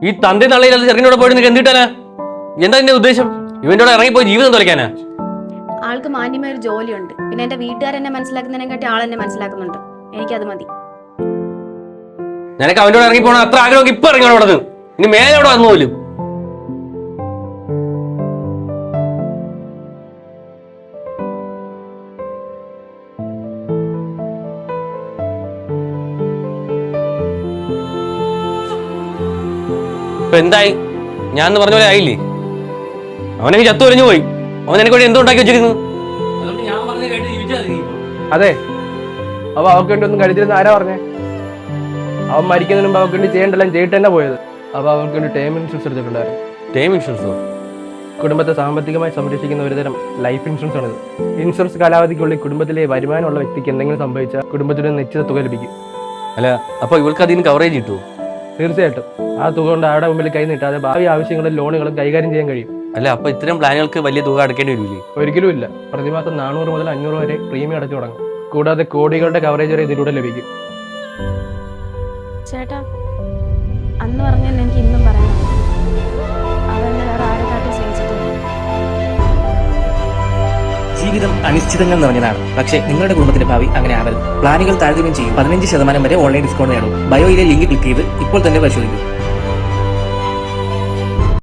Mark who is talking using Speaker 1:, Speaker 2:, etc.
Speaker 1: ഈ തന്റെ നള്ളയില്ലാത്ത ചെറുക്കിനോട് പോയിട്ട് നിനക്ക് എന്തിട്ടാനാ? എന്താ എന്റെ ഉദ്ദേശം? ഇവന്റെ കൂടെ ഇറങ്ങിപ്പോയി ജീവിതം തുലയ്ക്കാനാ?
Speaker 2: ആൾക്ക് മാന്യമായ ഒരു ജോലിയുണ്ട്. പിന്നെ എന്റെ വീട്ടുകാരെന്നെ മനസ്സിലാക്കുന്നതിനെക്കാട്ടി ആളെന്നെ മനസ്സിലാക്കുന്നുണ്ട്. എനിക്കത് മതി.
Speaker 1: നിനക്ക് അവന്റെ കൂടെ ഇറങ്ങി പോകണം അത്ര ആഗ്രഹം ഇപ്പൊ ഇറങ്ങണം അവിടെ നിന്ന്. ഇനി മേലെ അവിടെ വന്നു പോലും. ഇപ്പൊ എന്തായി? ഞാൻ പറഞ്ഞ പോലെ ആയില്ലേ? അവനൊക്കെ ചത്തു ഒരിഞ്ഞു പോയി. അവൻ നിനക്ക് വേണ്ടി എന്തുണ്ടാക്കി വെച്ചിരുന്നു?
Speaker 3: അതെ, അവ അവർക്ക് വേണ്ടി ഒന്നും കരുതിരുന്ന ആരാ പറഞ്ഞേ? അവൻ മരിക്കുന്നതിന് മുമ്പ് അവർക്ക് വേണ്ടി ചെയ്യേണ്ടെല്ലാം ചെയ്തിട്ട് തന്നെ പോയത്. അവ അവർക്ക് വേണ്ടി ടേം ഇൻഷുറൻസ് എടുത്തിട്ടുണ്ടായിരുന്നു.
Speaker 1: ടേം ഇൻഷുറൻസോ?
Speaker 3: കുടുംബത്തെ സാമ്പത്തികമായി സംരക്ഷിക്കുന്ന ഒരുതരം ലൈഫ് ഇൻഷുറൻസ് ആണിത്. ഇൻഷുറൻസ് കാലാവധിക്കുള്ളിൽ കുടുംബത്തിലെ വരുമാനമുള്ള വ്യക്തിക്ക് എന്തെങ്കിലും സംഭവിച്ചാൽ കുടുംബത്തിന് നിശ്ചിത തുക ലഭിക്കും.
Speaker 1: അല്ല, അപ്പൊ ഇവൾക്ക് അതിന് കവറേജ് കിട്ടുമോ?
Speaker 3: തീർച്ചയായിട്ടും. ആ തുക കൊണ്ട് ആരുടെ മുമ്പിൽ കൈ നീട്ടാതെ ഭാവി ആവശ്യങ്ങളും ലോണുകളും കൈകാര്യം ചെയ്യാൻ കഴിയും.
Speaker 1: അല്ല, അപ്പൊ ഇത്തരം പ്ലാനുകൾക്ക് വലിയ തുക അടക്കേണ്ടി വരില്ലേ?
Speaker 3: ഒരിക്കലും ഇല്ല. പ്രതിമാസം 400 മുതൽ 500 വരെ പ്രീമിയം അടച്ചു തുടങ്ങും. കൂടാതെ കോടികളുടെ കവറേജ് വരെ ഇതിലൂടെ ലഭിക്കും.
Speaker 2: ചേട്ടാ, അന്ന് പറഞ്ഞാൽ എനിക്ക് ഇന്നും പറയാം. അവരെന്നെ വേറെ ആരെക്കാട്ടും സ്നേഹിച്ചിട്ടുണ്ട്.
Speaker 4: ജീവിതം അനിശ്ചിതങ്ങൾ നിറഞ്ഞതാണ്. പക്ഷേ നിങ്ങളുടെ കുടുംബത്തിന്റെ ഭാവി അങ്ങനെ ആവരുത്. പ്ലാനുകൾ താരതമ്യം ചെയ്യും. 15% വരെ ഓൺലൈൻ ഡിസ്കൗണ്ട് നേടും. ബയോയിലെ ലിങ്ക് ക്ലിക്ക് ചെയ്ത് ഇപ്പോൾ തന്നെ പരിശോധിക്കും.